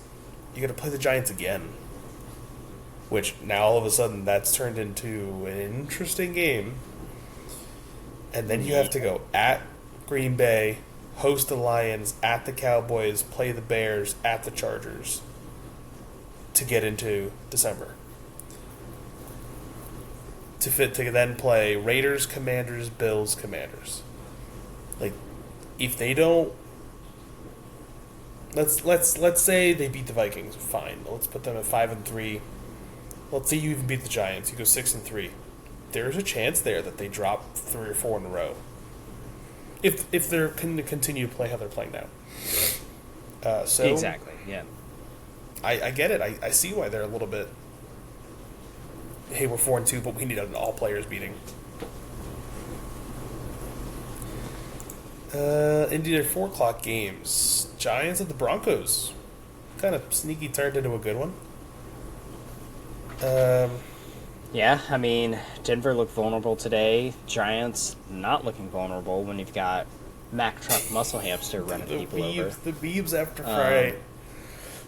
You're going to play the Giants again. Which, now all of a sudden, that's turned into an interesting game. And then you have to go at Green Bay, host the Lions, at the Cowboys, play the Bears, at the Chargers to get into December. To then play Raiders, Commanders, Bills, Commanders. Like, if they don't, let's say they beat the Vikings, fine. Let's put them at 5-3. Let's say you even beat the Giants, you go 6-3. There's a chance there that they drop 3 or 4 in a row. If they're going to continue to play how they're playing now. Exactly. Yeah. I get it. I see why they're a little bit. Hey, we're 4-2, but we need an all-players meeting. Into their 4 o'clock games. Giants at the Broncos. Kind of sneaky turned into a good one. Yeah, I mean, Denver looked vulnerable today. Giants not looking vulnerable when you've got Mack Truck Muscle Hamster running people over. The Beebs after Friday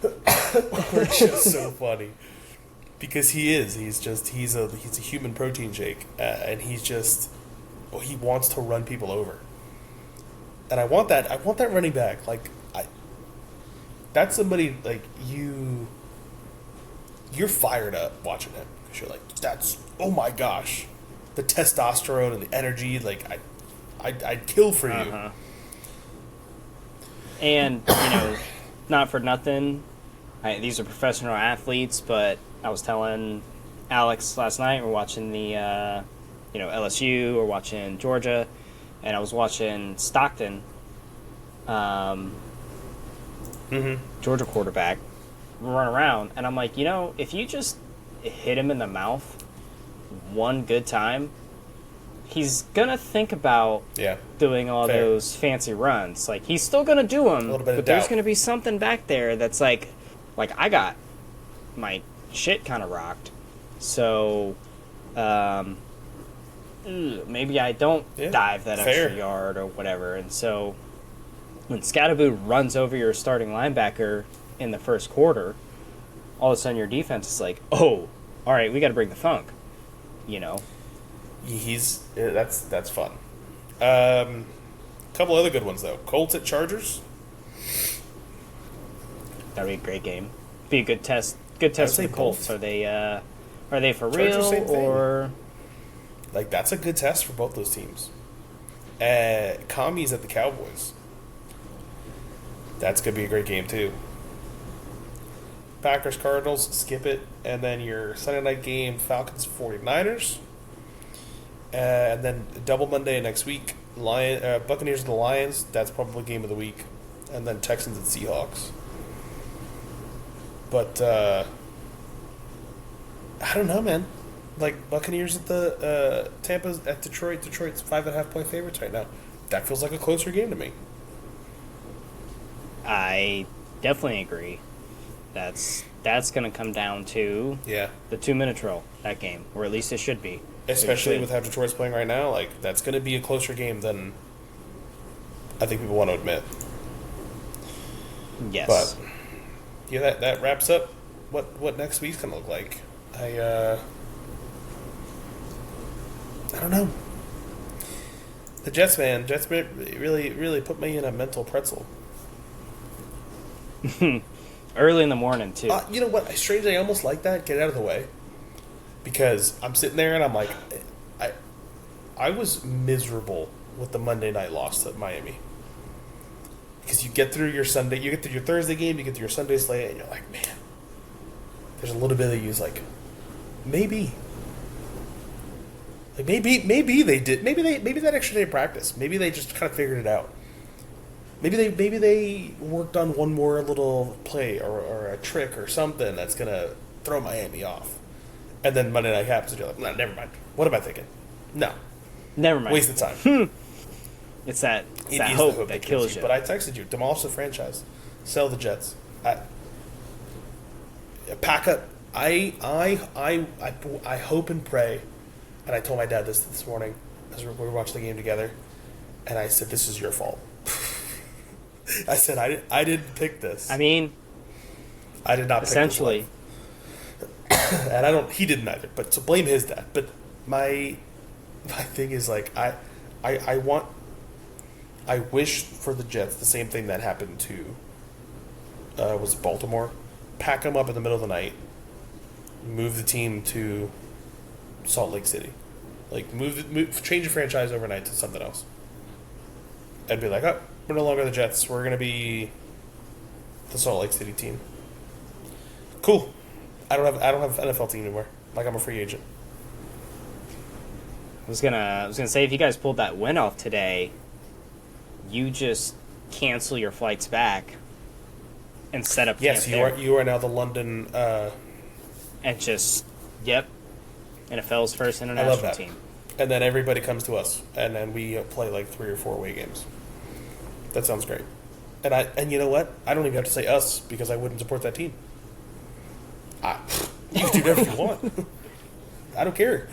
were just so funny. Because he's a human protein shake, and he wants to run people over. And I want that running back. Like, that's somebody, like, you're fired up watching him. Because you're like, oh my gosh, the testosterone and the energy, like, I'd kill for you. And, not for nothing, these are professional athletes, but I was telling Alex last night, we're watching the, LSU, we're watching Georgia, and I was watching Stockton, Georgia quarterback, run around, and I'm like, if you just hit him in the mouth one good time, he's gonna think about doing all those fancy runs. Like, he's still gonna do them, but there's gonna be something back there that's like I got my shit kind of rocked, so maybe I don't dive that extra yard or whatever. And so when Scatterboo runs over your starting linebacker in the first quarter, all of a sudden your defense is like, oh, all right, we got to bring the funk, That's fun. Couple other good ones though. Colts at Chargers. That'd be a great game. Be a good test. Good test for the Colts. Both. Are they for real or? Like, that's a good test for both those teams. Commies at the Cowboys. That's gonna be a great game too. Packers Cardinals, skip it, and then your Sunday night game Falcons 49ers. And then double Monday next week, Buccaneers at the Lions. That's probably game of the week, and then Texans and Seahawks. But I don't know, man. Like, Buccaneers at the Tampa's at Detroit. Detroit's 5.5-point favorites right now. That feels like a closer game to me. I definitely agree. That's going to come down to the 2-minute drill, that game, or at least it should be. Especially with how Detroit's playing right now, like, that's going to be a closer game than I think people want to admit. Yes. But yeah, that wraps up what next week's gonna look like. I don't know. The Jets, man, really put me in a mental pretzel. Early in the morning too. You know what? Strangely, I almost like that. Get it out of the way, because I'm sitting there and I'm like, I was miserable with the Monday night loss to Miami. Because you get through your Sunday, you get through your Thursday game, you get through your Sunday slate, and you're like, man, there's a little bit of you's like, maybe. Like maybe they did. Maybe that extra day of practice. Maybe they just kind of figured it out. Maybe they worked on one more little play or a trick or something that's gonna throw Miami off. And then Monday night happens, and you're like, nah, never mind. What am I thinking? No, never mind. Waste of time. It's that It is hope the that kills you. But I texted you, demolish the franchise, sell the Jets. Pack up. I hope and pray. And I told my dad this morning as we were watching the game together, and I said, "This is your fault." I said, "I didn't pick this. I mean, I did not essentially." Pick this life." And I don't. He didn't either. But to blame his dad. But my thing is like I wish for the Jets the same thing that happened to was it Baltimore. Pack them up in the middle of the night, move the team to Salt Lake City, like change the franchise overnight to something else, and be like, oh, we're no longer the Jets. We're gonna be the Salt Lake City team. Cool. I don't have an NFL team anymore. Like I'm a free agent. I was gonna say, if you guys pulled that win off today, you just cancel your flights back and set up. Yes, camp you are now the London. And just NFL's first international I love that. team. And then everybody comes to us, and then we play like 3 or 4 away games. That sounds great. And you know what? I don't even have to say us because I wouldn't support that team. You can do whatever you want. I don't care.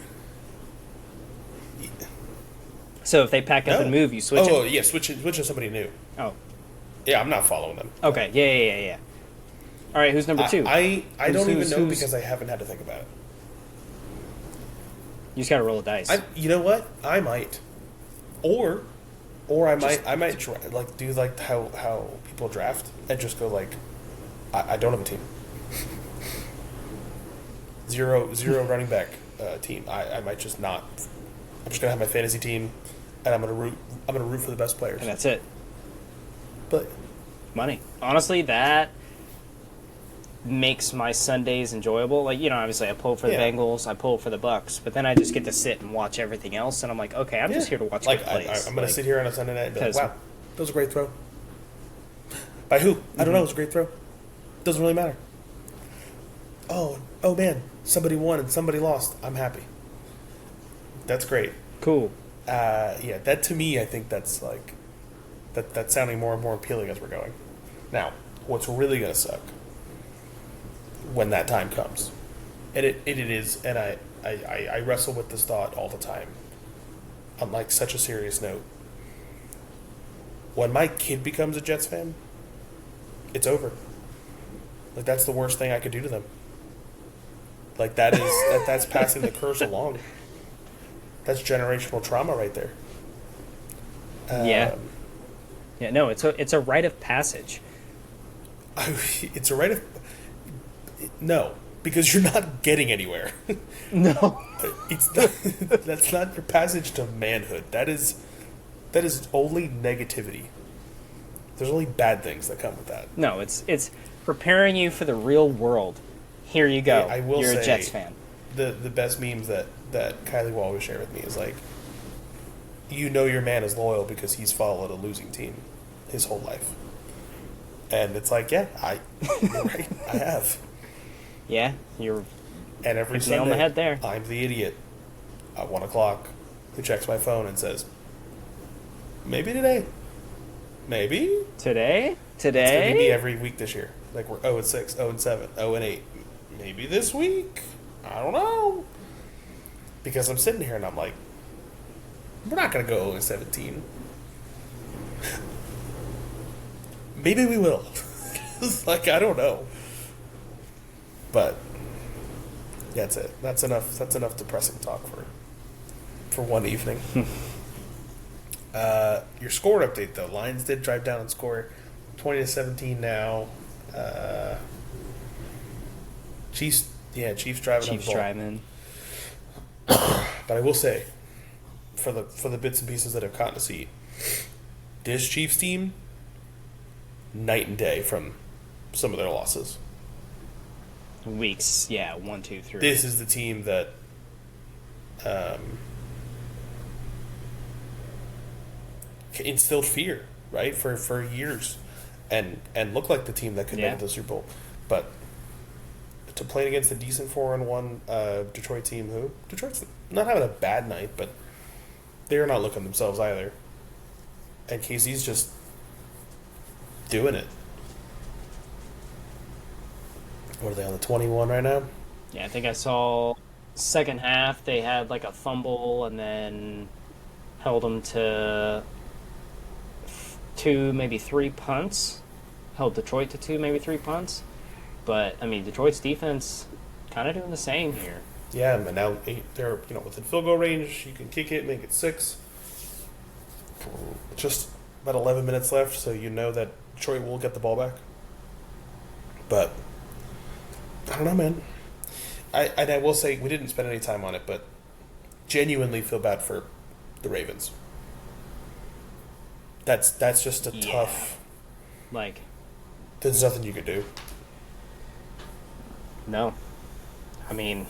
So if they pack up and move, you switch. Oh yeah, switch to somebody new. Oh, yeah, I'm not following them. Okay, yeah. All right, who's number 2? I don't even know because I haven't had to think about it. You just gotta roll a dice. You know what? I might, or I might like do like how people draft and just go like, I don't have a team. Zero running back team. I might just not. I'm just gonna have my fantasy team, and I'm gonna root for the best players. And that's it. But money. Honestly, that makes my Sundays enjoyable. Like, obviously I pull for the Bengals, I pull for the Bucks, but then I just get to sit and watch everything else, and I'm like, okay, I'm just here to watch like plays. I'm gonna sit here on a Sunday night and be like, wow, that was a great throw. By who? I don't know. It was a great throw. Doesn't really matter. Oh man, somebody won and somebody lost. I'm happy. That's great. Cool. Yeah, that to me, I think that's like that's sounding more and more appealing as we're going. Now, what's really gonna suck when that time comes, and it is, and I wrestle with this thought all the time. On like such a serious note, when my kid becomes a Jets fan, it's over. Like that's the worst thing I could do to them. Like that's passing the curse along. That's generational trauma right there. Yeah. No, it's a rite of passage. It's a rite of no, because you're not getting anywhere. No, it's not, that's not your passage to manhood. That is only negativity. There's only bad things that come with that. No, it's preparing you for the real world. Here you go. I will You're say, a Jets fan. The best memes that Kylie will always share with me is like, your man is loyal because he's followed a losing team his whole life. And it's like, yeah, you're right, I have. Yeah, you're. And every Sunday, on the head there. I'm the idiot at 1:00 who checks my phone and says, maybe today. Maybe today. It's gonna be every week this year. Like we're 0-6, 0-7, 0-8. Maybe this week. I don't know. Because I'm sitting here and I'm like, we're not gonna go 0-17. Maybe we will. Like, I don't know. But that's it. That's enough. That's enough depressing talk for one evening. Your score update though. Lions did drive down and score 20-17 now. Chiefs driving. Chiefs driving. But I will say, for the bits and pieces that I've gotten to see, this Chiefs team, night and day from some of their losses. Weeks, 1, 2, 3. This is the team that instilled fear, right, for years, and looked like the team that could make it to the Super Bowl. But to play against a decent 4-1 Detroit team, who Detroit's not having a bad night, but they're not looking themselves either. And KC's just doing it. What are they on the 21 right now? Yeah, I think I saw second half they had like a fumble and then held them to 2, maybe 3 punts. Held Detroit to 2, maybe 3 punts. But I mean, Detroit's defense kind of doing the same here. Yeah, but now they're within field goal range. You can kick it, make it 6. Just about 11 minutes left, so you know that Detroit will get the ball back. But I don't know, man. I will say we didn't spend any time on it, but genuinely feel bad for the Ravens. That's just a tough. Like, there's nothing you could do. No, I mean,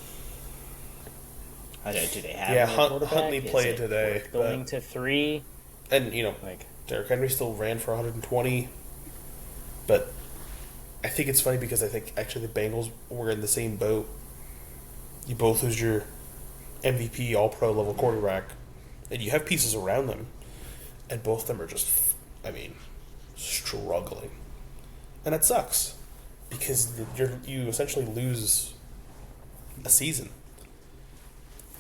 do they have? Yeah, a Huntley played today. Going to 3, and like Derrick Henry still ran for 120, but I think it's funny because I think actually the Bengals were in the same boat. You both lose your MVP, All-Pro level quarterback, and you have pieces around them, and both of them are just, struggling, and that sucks because you essentially lose a season.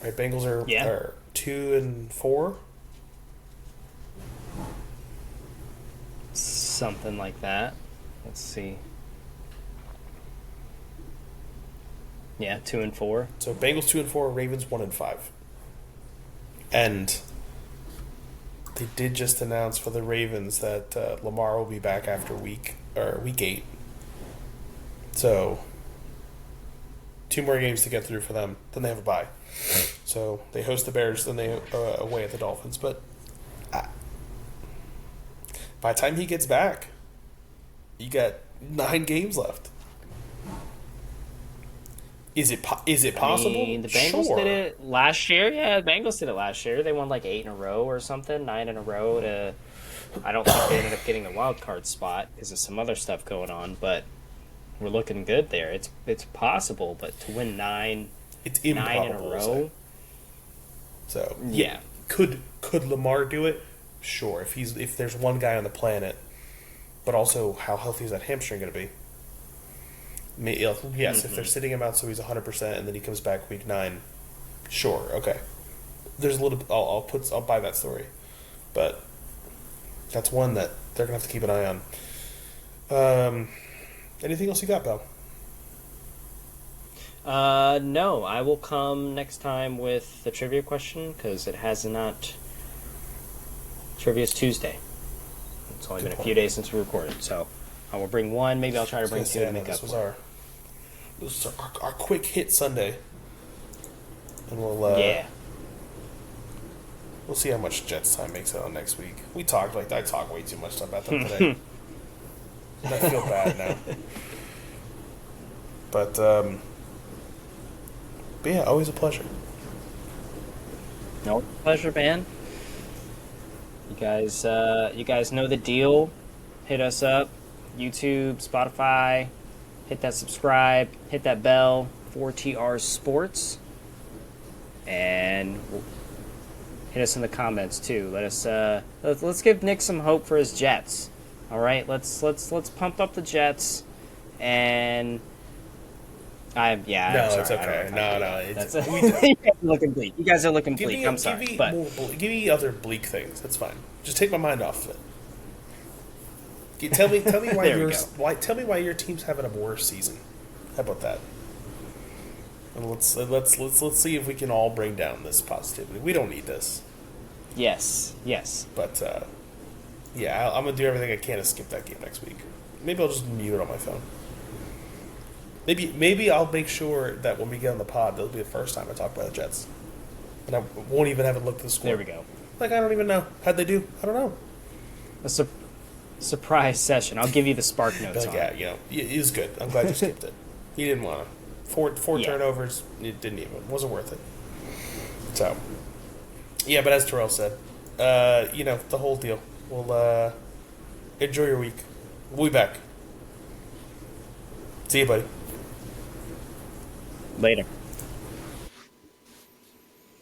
Right? Bengals are 2-4. Something like that. Let's see. Yeah, 2-4. So Bengals 2-4, Ravens 1-5, and they did just announce for the Ravens that Lamar will be back after week 8. So 2 more games to get through for them. Then they have a bye. So they host the Bears, then they away at the Dolphins. But by the time he gets back, you got 9 games left. Is it possible? I mean, the Bengals did it last year. Yeah, the Bengals did it last year. They won like 8 in a row or something, 9 in a row. I don't think they ended up getting the wild card spot because of some other stuff going on. But we're looking good there. It's possible, but to win 9, it's 9 in a row. So yeah, could Lamar do it? Sure, if there's one guy on the planet, but also how healthy is that hamstring going to be? Yes, if they're sitting him out so he's 100% and then he comes back week 9, sure, okay. There's a little bit. I'll buy that story, but that's one that they're gonna have to keep an eye on. Anything else you got, Belle? No, I will come next time with the trivia question because it has not. Trivia's Tuesday. It's only been a few days since we recorded, so I will bring one. Maybe I'll try to bring 2 to make up. This was our quick hit Sunday, and we'll we'll see how much Jets time makes it on next week. I talk way too much about them today. And I feel bad now. But yeah, always a pleasure. No pleasure, man. You guys know the deal. Hit us up, YouTube, Spotify. Hit that subscribe. Hit that bell. 4TR Sports, and hit us in the comments too. Let's give Nick some hope for his Jets. All right, let's pump up the Jets, and I'm sorry, it's okay. No, you guys are looking bleak. You guys are looking bleak. I'm sorry, give me other bleak things. That's fine. Just take my mind off of it. Tell me why There we go. tell me why your team's having a worse season. How about that? And let's see if we can all bring down this positivity. We don't need this, Yes. but yeah, I'm gonna do everything I can to skip that game next week. Maybe I'll just mute it on my phone. Maybe I'll make sure that when we get on the pod, that'll be the first time I talk about the Jets, and I won't even have it look at the score. There we go. Like I don't even know how'd they do. I don't know. A surprise session. I'll give you the spark notes Like, on yeah, it. you know, it was good. I'm glad you skipped it. You didn't want to. Four Yeah. turnovers. It didn't even. Wasn't worth it. So, yeah, but as Terrell said, you know, the whole deal. We'll enjoy your week. We'll be back. See you, buddy. Later.